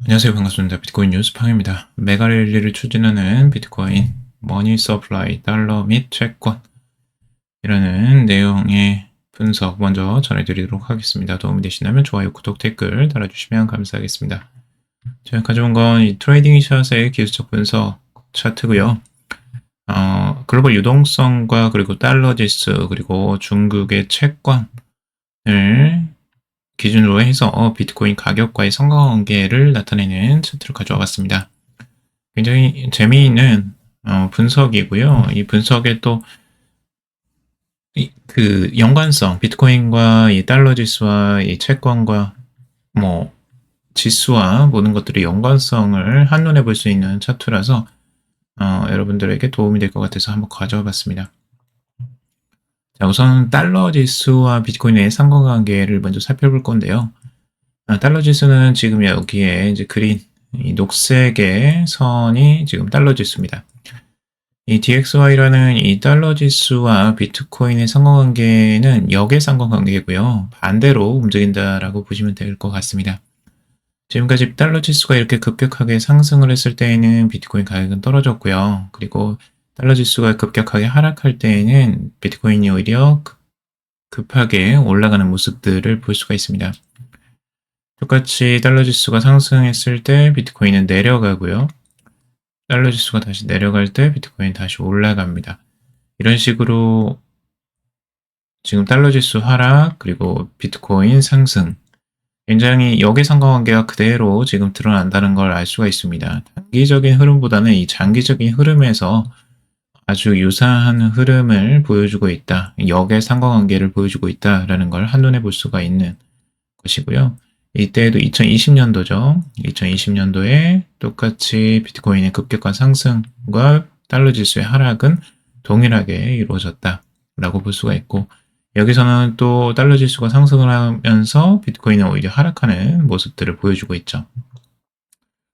안녕하세요. 반갑습니다. 비트코인 뉴스팡입니다. 메가랠리를 추진하는 비트코인, 머니 서플라이, 달러 및 채권이라는 내용의 분석 먼저 전해드리도록 하겠습니다. 도움이 되시다면 좋아요, 구독, 댓글 달아주시면 감사하겠습니다. 제가 가져온 건 이 트레이딩 샷의 기술적 분석 차트고요. 글로벌 유동성과 그리고 달러 지수 그리고 중국의 채권을 기준으로 해서 비트코인 가격과의 상관관계를 나타내는 차트를 가져와 봤습니다. 굉장히 재미있는 분석이고요. 이 분석에 또 그 연관성, 비트코인과 이 달러 지수와 이 채권과 뭐 지수와 모든 것들이 연관성을 한눈에 볼 수 있는 차트라서 여러분들에게 도움이 될 것 같아서 한번 가져와 봤습니다. 자, 우선 달러 지수와 비트코인의 상관관계를 먼저 살펴볼 건데요. 달러 지수는 지금 여기에 이제 그린 이 녹색의 선이 지금 달러 지수입니다. 이 DXY라는 이 달러 지수와 비트코인의 상관관계는 역의 상관관계고요. 반대로 움직인다라고 보시면 될 것 같습니다. 지금까지 달러 지수가 이렇게 급격하게 상승을 했을 때에는 비트코인 가격은 떨어졌고요. 그리고 달러 지수가 급격하게 하락할 때에는 비트코인이 오히려 급하게 올라가는 모습들을 볼 수가 있습니다. 똑같이 달러 지수가 상승했을 때 비트코인은 내려가고요. 달러 지수가 다시 내려갈 때 비트코인 다시 올라갑니다. 이런 식으로 지금 달러 지수 하락 그리고 비트코인 상승 굉장히 역의 상관관계가 그대로 지금 드러난다는 걸 알 수가 있습니다. 단기적인 흐름보다는 이 장기적인 흐름에서 아주 유사한 흐름을 보여주고 있다. 역의 상관관계를 보여주고 있다라는 걸 한눈에 볼 수가 있는 것이고요. 이때에도 2020년도죠. 2020년도에 똑같이 비트코인의 급격한 상승과 달러 지수의 하락은 동일하게 이루어졌다라고 볼 수가 있고 여기서는 또 달러 지수가 상승을 하면서 비트코인은 오히려 하락하는 모습들을 보여주고 있죠.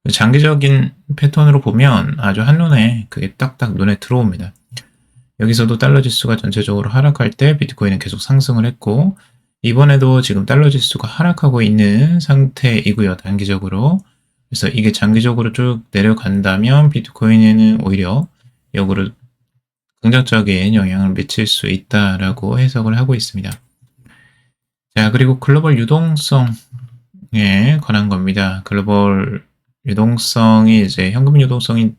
장기적인 패턴으로 보면 아주 한눈에 그게 딱딱 눈에 들어옵니다. 여기서도 달러 지수가 전체적으로 하락할 때 비트코인은 계속 상승을 했고 이번에도 지금 달러 지수가 하락하고 있는 상태이고요. 단기적으로. 그래서 이게 장기적으로 쭉 내려간다면 비트코인에는 오히려 역으로 긍정적인 영향을 미칠 수 있다라고 해석을 하고 있습니다. 자, 그리고 글로벌 유동성에 관한 겁니다. 글로벌 유동성이 이제 현금 유동성이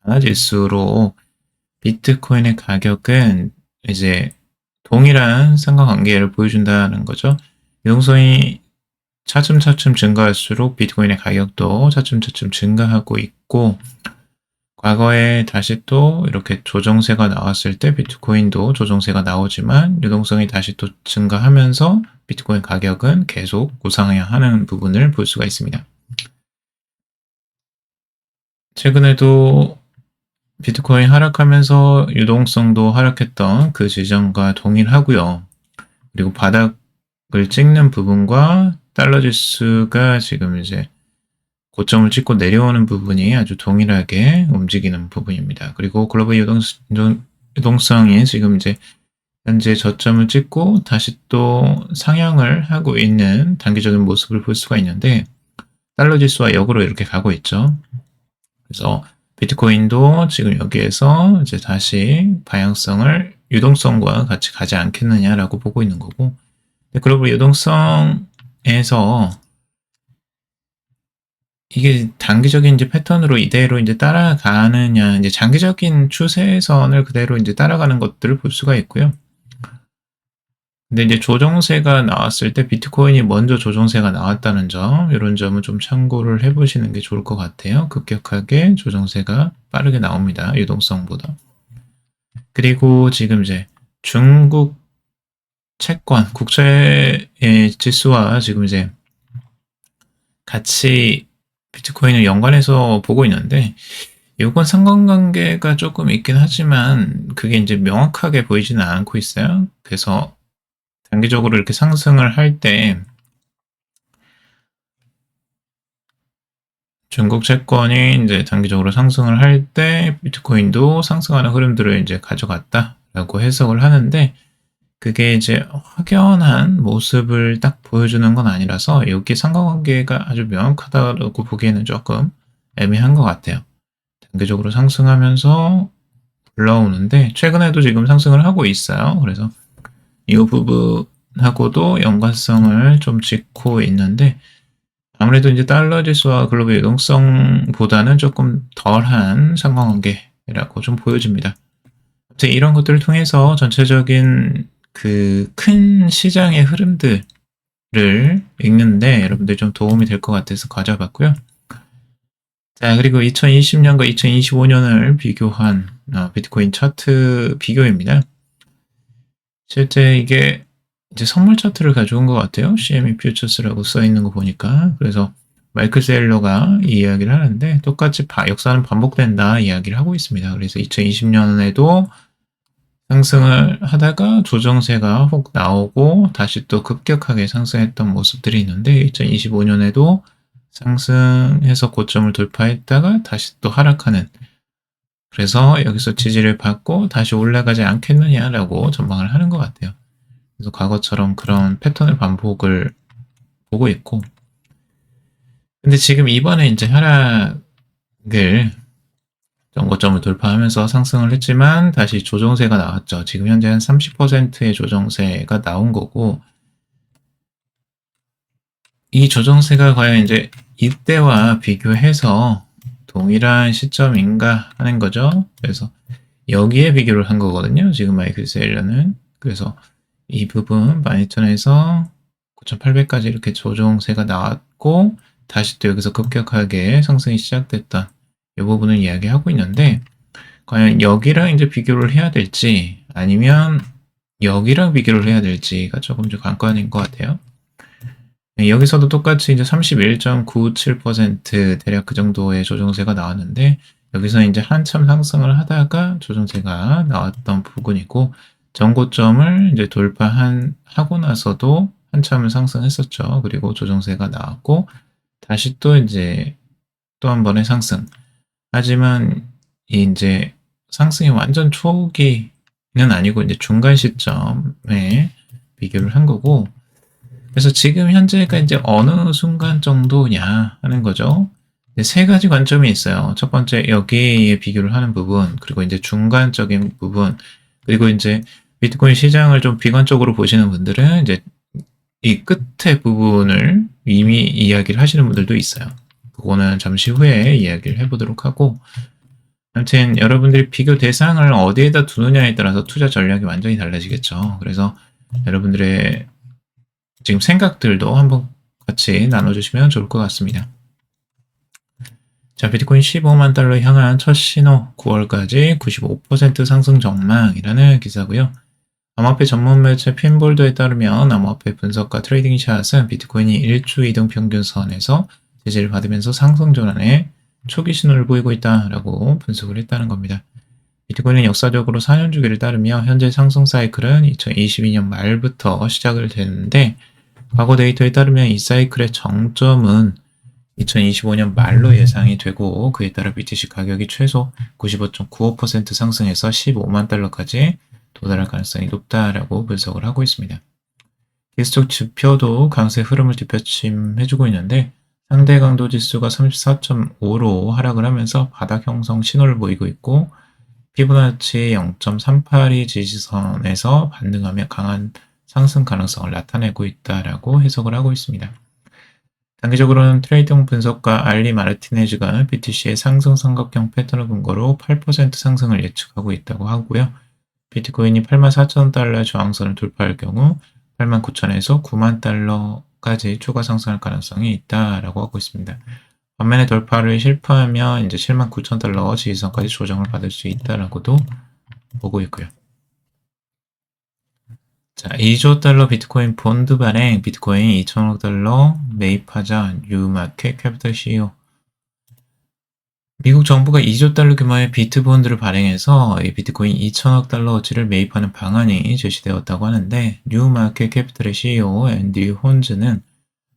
많아질수록 비트코인의 가격은 이제 동일한 상관관계를 보여준다는 거죠. 유동성이 차츰차츰 증가할수록 비트코인의 가격도 차츰차츰 증가하고 있고 과거에 다시 또 이렇게 조정세가 나왔을 때 비트코인도 조정세가 나오지만 유동성이 다시 또 증가하면서 비트코인 가격은 계속 우상향하는 부분을 볼 수가 있습니다. 최근에도 비트코인 하락하면서 유동성도 하락했던 그 지점과 동일하고요. 그리고 바닥을 찍는 부분과 달러 지수가 지금 이제 고점을 찍고 내려오는 부분이 아주 동일하게 움직이는 부분입니다. 그리고 글로벌 유동성이 지금 이제 현재 저점을 찍고 다시 또 상향을 하고 있는 단기적인 모습을 볼 수가 있는데 달러 지수와 역으로 이렇게 가고 있죠. 그래서 비트코인도 지금 여기에서 이제 다시 방향성을 유동성과 같이 가지 않겠느냐라고 보고 있는 거고 글로벌 유동성에서 이게 단기적인 이제 패턴으로 이대로 이제 따라가느냐, 이제 장기적인 추세선을 그대로 이제 따라가는 것들을 볼 수가 있고요. 근데 이제 조정세가 나왔을 때 비트코인이 먼저 조정세가 나왔다는 점, 이런 점은 좀 참고를 해보시는 게 좋을 것 같아요. 급격하게 조정세가 빠르게 나옵니다. 유동성보다. 그리고 지금 이제 중국 채권, 국채의 지수와 지금 이제 같이 비트코인을 연관해서 보고 있는데 이건 상관관계가 조금 있긴 하지만 그게 이제 명확하게 보이지는 않고 있어요. 그래서 단기적으로 이렇게 상승을 할 때 중국 채권이 이제 단기적으로 상승을 할 때 비트코인도 상승하는 흐름들을 이제 가져갔다라고 해석을 하는데 그게 이제 확연한 모습을 딱 보여주는 건 아니라서 여기 상관관계가 아주 명확하다고 보기에는 조금 애매한 것 같아요. 단계적으로 상승하면서 올라오는데 최근에도 지금 상승을 하고 있어요. 그래서 이 부분하고도 연관성을 좀 짚고 있는데 아무래도 이제 달러 지수와 글로벌 유동성보다는 조금 덜한 상관관계라고 좀 보여집니다. 아무튼 이런 것들을 통해서 전체적인 그 큰 시장의 흐름들을 읽는데 여러분들 좀 도움이 될 것 같아서 가져봤고요. 자, 그리고 2020년과 2025년을 비교한 비트코인 차트 비교입니다. 실제 이게 이제 선물 차트를 가져온 것 같아요. CME 퓨처스라고 써 있는 거 보니까. 그래서 마이클 세일러가 이 이야기를 하는데 똑같이 역사는 반복된다 이야기를 하고 있습니다. 그래서 2020년에도 상승을 하다가 조정세가 혹 나오고 다시 또 급격하게 상승했던 모습들이 있는데 2025년에도 상승해서 고점을 돌파했다가 다시 또 하락하는, 그래서 여기서 지지를 받고 다시 올라가지 않겠느냐라고 전망을 하는 것 같아요. 그래서 과거처럼 그런 패턴의 반복을 보고 있고, 근데 지금 이번에 이제 하락을 전고점을 돌파하면서 상승을 했지만 다시 조정세가 나왔죠. 지금 현재 한 30%의 조정세가 나온 거고, 이 조정세가 과연 이제 이때와 비교해서 동일한 시점인가 하는 거죠. 그래서 여기에 비교를 한 거거든요. 지금 마이클 세일러는. 그래서 이 부분 12,000에서 9,800까지 이렇게 조정세가 나왔고 다시 또 여기서 급격하게 상승이 시작됐던 이 부분을 이야기하고 있는데, 과연 여기랑 이제 비교를 해야 될지 아니면 여기랑 비교를 해야 될지가 조금 좀 관건인 것 같아요. 여기서도 똑같이 이제 31.97% 대략 그 정도의 조정세가 나왔는데 여기서 이제 한참 상승을 하다가 조정세가 나왔던 부분이고, 전고점을 이제 하고 나서도 한참을 상승했었죠. 그리고 조정세가 나왔고 다시 또 이제 또 한 번의 상승. 하지만 이제 상승이 완전 초기는 아니고 이제 중간 시점에 비교를 한 거고, 그래서 지금 현재가 이제 어느 순간 정도냐 하는 거죠. 세 가지 관점이 있어요. 첫 번째 여기에 비교를 하는 부분, 그리고 이제 중간적인 부분, 그리고 이제 비트코인 시장을 좀 비관적으로 보시는 분들은 이제 이 끝에 부분을 이미 이야기를 하시는 분들도 있어요. 그거는 잠시 후에 이야기를 해보도록 하고, 아무튼 여러분들이 비교 대상을 어디에다 두느냐에 따라서 투자 전략이 완전히 달라지겠죠. 그래서 여러분들의 지금 생각들도 한번 같이 나눠주시면 좋을 것 같습니다. 자, 비트코인 15만 달러 향한 첫 신호 9월까지 95% 상승 전망이라는 기사고요. 암호화폐 전문 매체 핀볼더에 따르면 암호화폐 분석가 트레이딩 샷은 비트코인이 일주 이동 평균선에서 제재를 받으면서 상승 전환에 초기 신호를 보이고 있다라고 분석을 했다는 겁니다. 비트코인은 역사적으로 4년 주기를 따르며 현재 상승 사이클은 2022년 말부터 시작을 되는데, 과거 데이터에 따르면 이 사이클의 정점은 2025년 말로 예상이 되고 그에 따라 BTC 가격이 최소 95.95% 상승해서 15만 달러까지 도달할 가능성이 높다라고 분석을 하고 있습니다. 기술적 지표도 강세 흐름을 뒷받침해주고 있는데 상대 강도 지수가 34.5로 하락을 하면서 바닥 형성 신호를 보이고 있고, 피보나치 0.382 지지선에서 반등하며 강한 상승 가능성을 나타내고 있다라고 해석을 하고 있습니다. 단기적으로는 트레이딩 분석가 알리 마르티네즈가 BTC의 상승 삼각형 패턴을 근거로 8% 상승을 예측하고 있다고 하고요. 비트코인이 84,000달러 저항선을 돌파할 경우 89,000에서 9만 달러까지 추가 상승할 가능성이 있다라고 하고 있습니다. 반면에 돌파를 실패하면 이제 79,000달러 지지선까지 조정을 받을 수 있다라고도 보고 있고요. 자, 2조 달러 비트코인 본드 발행, 비트코인 2천억 달러 매입하자, 뉴마켓 캐피털 CEO. 미국 정부가 2조 달러 규모의 비트 본드를 발행해서 이 비트코인 2천억 달러어치를 매입하는 방안이 제시되었다고 하는데, 뉴마켓 캐피털의 CEO 앤디 혼즈는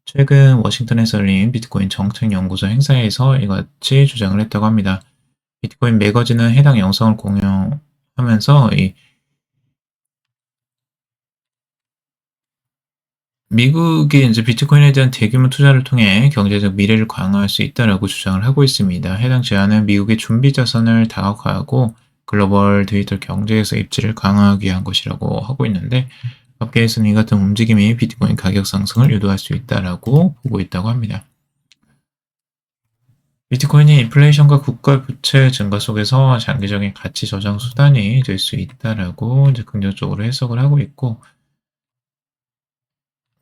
최근 워싱턴에서 열린 비트코인 정책연구소 행사에서 이같이 주장을 했다고 합니다. 비트코인 매거진은 해당 영상을 공유하면서 이 미국이 이제 비트코인에 대한 대규모 투자를 통해 경제적 미래를 강화할 수 있다라고 주장을 하고 있습니다. 해당 제안은 미국의 준비 자산을 다각화하고 글로벌 디지털 경제에서 입지를 강화하기 위한 것이라고 하고 있는데, 업계에서는 이 같은 움직임이 비트코인 가격 상승을 유도할 수 있다라고 보고 있다고 합니다. 비트코인이 인플레이션과 국가 부채 증가 속에서 장기적인 가치 저장 수단이 될 수 있다라고 이제 긍정적으로 해석을 하고 있고,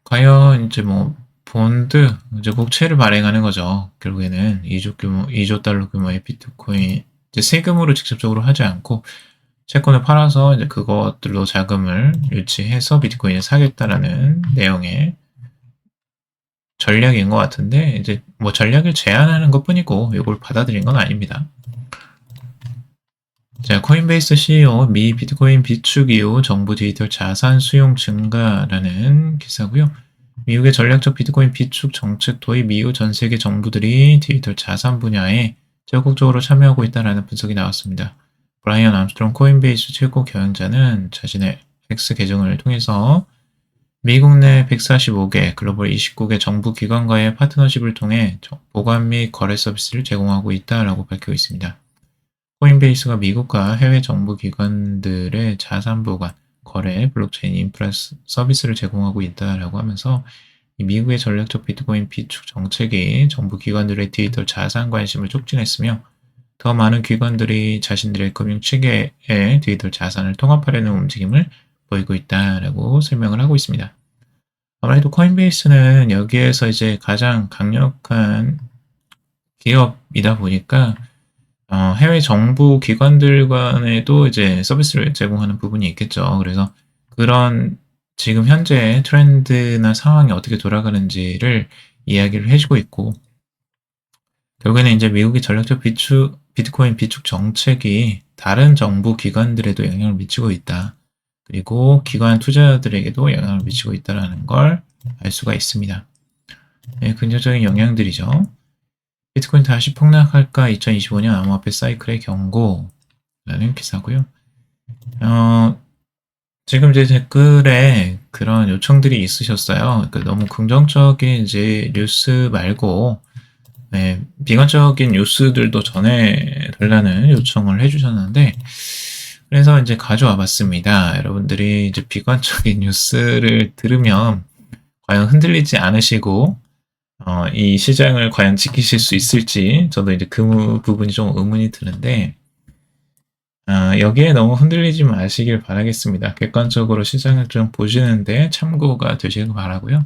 과연 이제 뭐 본드, 이제 국채를 발행하는 거죠. 결국에는 2조 달러 규모의 비트코인, 이제 세금으로 직접적으로 하지 않고 채권을 팔아서 이제 그것들로 자금을 유치해서 비트코인을 사겠다라는 내용의 전략인 것 같은데, 이제 뭐 전략을 제안하는 것 뿐이고 이걸 받아들인 건 아닙니다. 자, 코인베이스 CEO 미 비트코인 비축 이후 정부 디지털 자산 수용 증가라는 기사고요. 미국의 전략적 비트코인 비축 정책 도입 이후 전 세계 정부들이 디지털 자산 분야에 적극적으로 참여하고 있다는 분석이 나왔습니다. 브라이언 암스트롱 코인베이스 최고 경영자는 자신의 X 계정을 통해서 미국 내 145개, 글로벌 29개 정부 기관과의 파트너십을 통해 보관 및 거래 서비스를 제공하고 있다고 밝히고 있습니다. 코인베이스가 미국과 해외 정부 기관들의 자산 보관, 거래, 블록체인 인프라 서비스를 제공하고 있다라고 하면서 미국의 전략적 비트코인 비축 정책이 정부 기관들의 디지털 자산 관심을 촉진했으며, 더 많은 기관들이 자신들의 금융 체계에 디지털 자산을 통합하려는 움직임을 보이고 있다라고 설명을 하고 있습니다. 아무래도 코인베이스는 여기에서 이제 가장 강력한 기업이다 보니까 해외 정부 기관들 간에도 이제 서비스를 제공하는 부분이 있겠죠. 그래서 그런 지금 현재 트렌드나 상황이 어떻게 돌아가는지를 이야기를 해주고 있고, 결국에는 이제 미국의 전략적 비트코인 비축 정책이 다른 정부 기관들에도 영향을 미치고 있다. 그리고 기관 투자자들에게도 영향을 미치고 있다는 걸 알 수가 있습니다. 네, 긍정적인 영향들이죠. 비트코인 다시 폭락할까? 2025년 암호화폐 사이클의 경고라는 기사고요. 지금 이제 댓글에 그런 요청들이 있으셨어요. 그러니까 너무 긍정적인 이제 뉴스 말고 비관적인 뉴스들도 전해달라는 요청을 해주셨는데, 그래서 이제 가져와 봤습니다. 여러분들이 이제 비관적인 뉴스를 들으면 과연 흔들리지 않으시고 이 시장을 과연 지키실 수 있을지 저도 이제 그 부분이 좀 의문이 드는데, 여기에 너무 흔들리지 마시길 바라겠습니다. 객관적으로 시장을 좀 보시는데 참고가 되시길 바라고요.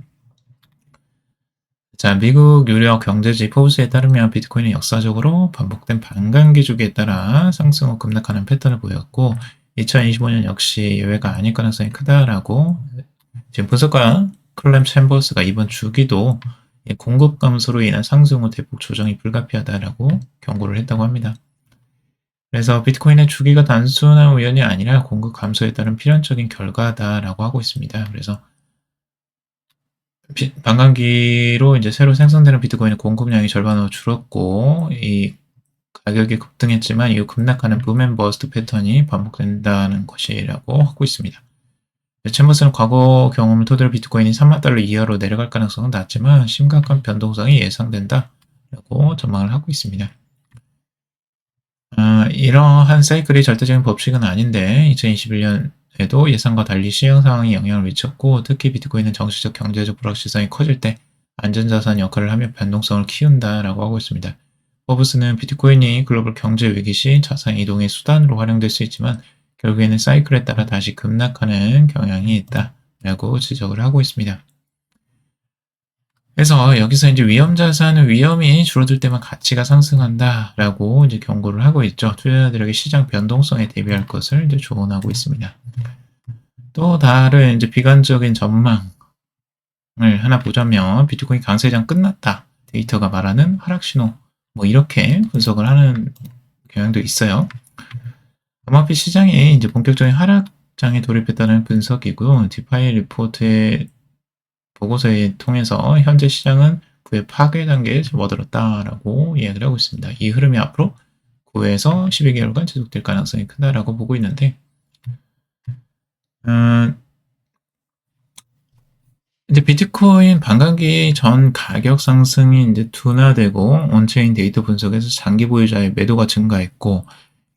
자, 미국 유력 경제지 포브스에 따르면 비트코인은 역사적으로 반복된 반감기 주기에 따라 상승 후 급락하는 패턴을 보였고 2025년 역시 예외가 아닐 가능성이 크다라고 지금 분석가 클램 챔버스가 이번 주기도 공급 감소로 인한 상승 후 대폭 조정이 불가피하다라고 경고를 했다고 합니다. 그래서 비트코인의 주기가 단순한 우연이 아니라 공급 감소에 따른 필연적인 결과다라고 하고 있습니다. 그래서 반감기로 이제 새로 생성되는 비트코인의 공급량이 절반으로 줄었고 이 가격이 급등했지만 이후 급락하는 붐앤버스트 패턴이 반복된다는 것이라고 하고 있습니다. 챔버스는 과거 경험을 토대로 비트코인이 3만 달러 이하로 내려갈 가능성은 낮지만 심각한 변동성이 예상된다라고 전망을 하고 있습니다. 이러한 사이클이 절대적인 법칙은 아닌데 2021년에도 예상과 달리 시행 상황이 영향을 미쳤고, 특히 비트코인은 정치적 경제적 불확실성이 커질 때 안전자산 역할을 하며 변동성을 키운다라고 하고 있습니다. 포브스는 비트코인이 글로벌 경제 위기 시 자산 이동의 수단으로 활용될 수 있지만 결국에는 사이클에 따라 다시 급락하는 경향이 있다라고 지적을 하고 있습니다. 그래서 여기서 이제 위험 자산은 위험이 줄어들 때만 가치가 상승한다라고 이제 경고를 하고 있죠. 투자자들에게 시장 변동성에 대비할 것을 이제 조언하고 있습니다. 또 다른 이제 비관적인 전망을 하나 보자면 비트코인 강세장 끝났다. 데이터가 말하는 하락 신호. 뭐 이렇게 분석을 하는 경향도 있어요. 암호화폐 시장이 이제 본격적인 하락장에 돌입했다는 분석이고요. 디파이 리포트의 보고서에 통해서 현재 시장은 9회 파괴 단계에 접어들었다라고 이야기를 하고 있습니다. 이 흐름이 앞으로 9회에서 12개월간 지속될 가능성이 크다라고 보고 있는데, 이제 비트코인 반감기 전 가격 상승이 이제 둔화되고 온체인 데이터 분석에서 장기 보유자의 매도가 증가했고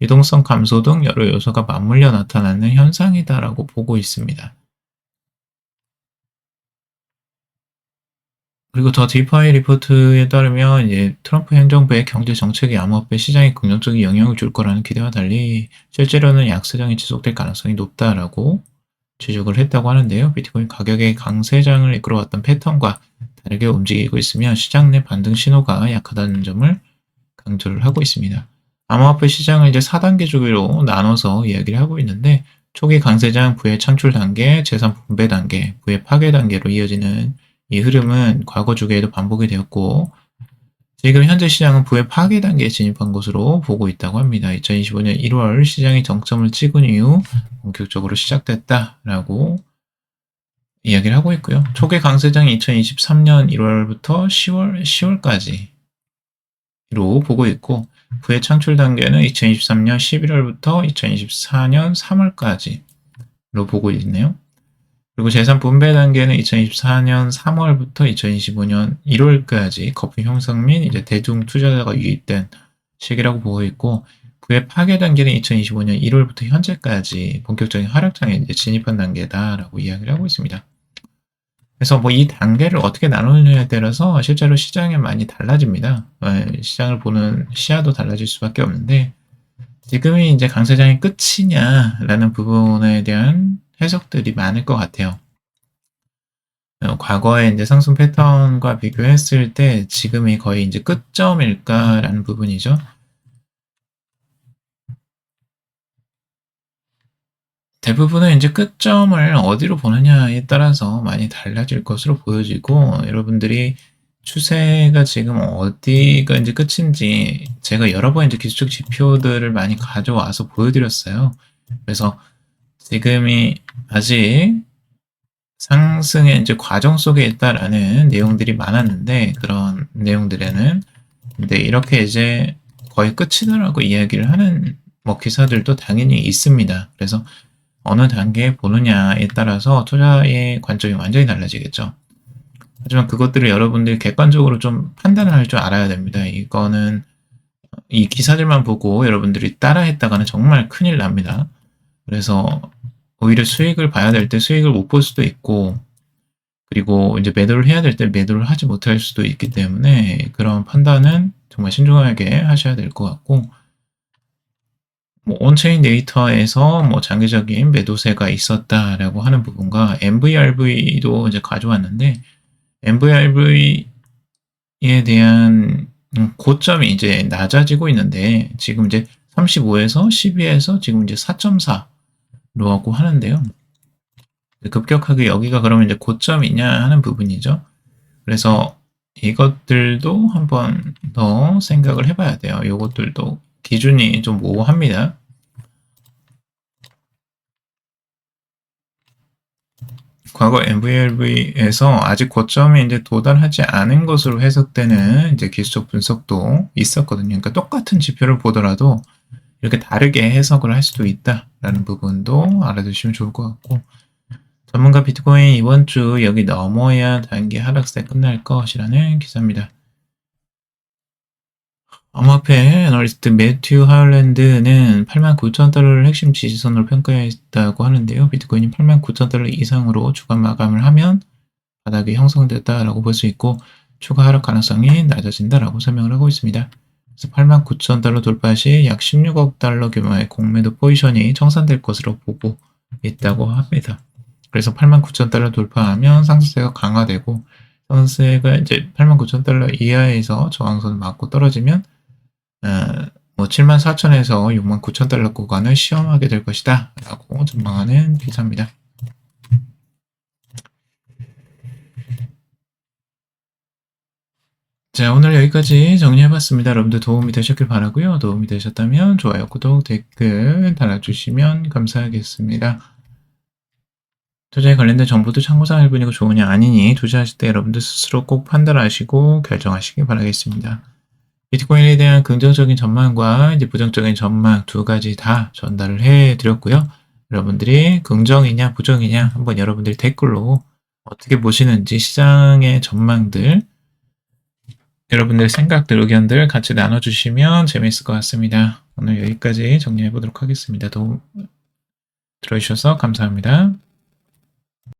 유동성 감소 등 여러 요소가 맞물려 나타나는 현상이다라고 보고 있습니다. 그리고 더 디파이 리포트에 따르면 이제 트럼프 행정부의 경제 정책이 암호화폐 시장에 긍정적인 영향을 줄 거라는 기대와 달리 실제로는 약세장이 지속될 가능성이 높다라고 지적을 했다고 하는데요. 비트코인 가격의 강세장을 이끌어왔던 패턴과 다르게 움직이고 있으며 시장 내 반등 신호가 약하다는 점을 강조를 하고 있습니다. 암호화폐 시장을 이제 4단계 주기로 나눠서 이야기를 하고 있는데 초기 강세장, 부의 창출 단계, 재산 분배 단계, 부의 파괴 단계로 이어지는 이 흐름은 과거 주기에도 반복이 되었고 지금 현재 시장은 부의 파괴 단계에 진입한 것으로 보고 있다고 합니다. 2025년 1월 시장이 정점을 찍은 이후 본격적으로 시작됐다라고 이야기를 하고 있고요. 초기 강세장이 2023년 1월부터 10월까지로 보고 있고 부의 창출 단계는 2023년 11월부터 2024년 3월까지로 보고 있네요. 그리고 재산 분배 단계는 2024년 3월부터 2025년 1월까지 거품 형성 및 이제 대중 투자자가 유입된 시기라고 보고 있고 부의 파괴 단계는 2025년 1월부터 현재까지 본격적인 하락장에 이제 진입한 단계다라고 이야기를 하고 있습니다. 그래서 뭐 이 단계를 어떻게 나누느냐에 따라서 실제로 시장이 많이 달라집니다. 시장을 보는 시야도 달라질 수밖에 없는데 지금이 이제 강세장의 끝이냐라는 부분에 대한 해석들이 많을 것 같아요. 과거에 이제 상승 패턴과 비교했을 때 지금이 거의 이제 끝점일까라는 부분이죠. 대부분은 이제 끝점을 어디로 보느냐에 따라서 많이 달라질 것으로 보여지고 여러분들이 추세가 지금 어디가 이제 끝인지 제가 여러 번 이제 기술적 지표들을 많이 가져와서 보여드렸어요. 그래서 지금이 아직 상승의 이제 과정 속에 있다라는 내용들이 많았는데 그런 내용들에는 근데 이렇게 이제 거의 끝이다라고 이야기를 하는 뭐 기사들도 당연히 있습니다. 그래서 어느 단계에 보느냐에 따라서 투자의 관점이 완전히 달라지겠죠. 하지만 그것들을 여러분들이 객관적으로 좀 판단을 할 줄 알아야 됩니다. 이거는 이 기사들만 보고 여러분들이 따라했다가는 정말 큰일 납니다. 그래서 오히려 수익을 봐야 될 때 수익을 못 볼 수도 있고 그리고 이제 매도를 해야 될 때 매도를 하지 못할 수도 있기 때문에 그런 판단은 정말 신중하게 하셔야 될 것 같고 뭐 온체인 데이터에서 뭐 장기적인 매도세가 있었다라고 하는 부분과 MVRV도 이제 가져왔는데 MVRV에 대한 고점이 이제 낮아지고 있는데 지금 이제 35에서 12에서 지금 이제 4.4로 하고 하는데요. 급격하게 여기가 그러면 이제 고점이냐 하는 부분이죠. 그래서 이것들도 한번 더 생각을 해봐야 돼요. 이것들도 기준이 좀 모호합니다. 과거 MVRV에서 아직 고점에 이제 도달하지 않은 것으로 해석되는 이제 기술적 분석도 있었거든요. 그러니까 똑같은 지표를 보더라도 이렇게 다르게 해석을 할 수도 있다라는 부분도 알아두시면 좋을 것 같고 전문가 비트코인 이번 주 여기 넘어야 단기 하락세 끝날 것이라는 기사입니다. 암호화폐 애널리스트 매튜 하울랜드는 89,000달러를 핵심 지지선으로 평가했다고 하는데요. 비트코인이 89,000달러 이상으로 주간 마감을 하면 바닥이 형성됐다라고 볼 수 있고 추가 하락 가능성이 낮아진다라고 설명을 하고 있습니다. 그래서 89,000달러 돌파 시 약 16억 달러 규모의 공매도 포지션이 청산될 것으로 보고 있다고 합니다. 그래서 89,000달러 돌파하면 상승세가 강화되고 상승세가 이제 89,000달러 이하에서 저항선을 맞고 떨어지면 뭐 74,000에서 69,000달러 구간을 시험하게 될 것이다 라고 전망하는 기사입니다. 자, 오늘 여기까지 정리해봤습니다. 여러분들 도움이 되셨길 바라고요. 도움이 되셨다면 좋아요, 구독, 댓글 달아주시면 감사하겠습니다. 투자에 관련된 정보도 참고사항일 뿐이고 좋으냐 아니니 투자하실 때 여러분들 스스로 꼭 판단하시고 결정하시기 바라겠습니다. 비트코인에 대한 긍정적인 전망과 이제 부정적인 전망 두 가지 다 전달을 해드렸고요. 여러분들이 긍정이냐 부정이냐 한번 여러분들이 댓글로 어떻게 보시는지 시장의 전망들, 여러분들 생각들, 의견들 같이 나눠주시면 재미있을 것 같습니다. 오늘 여기까지 정리해 보도록 하겠습니다. 도움 들어주셔서 감사합니다.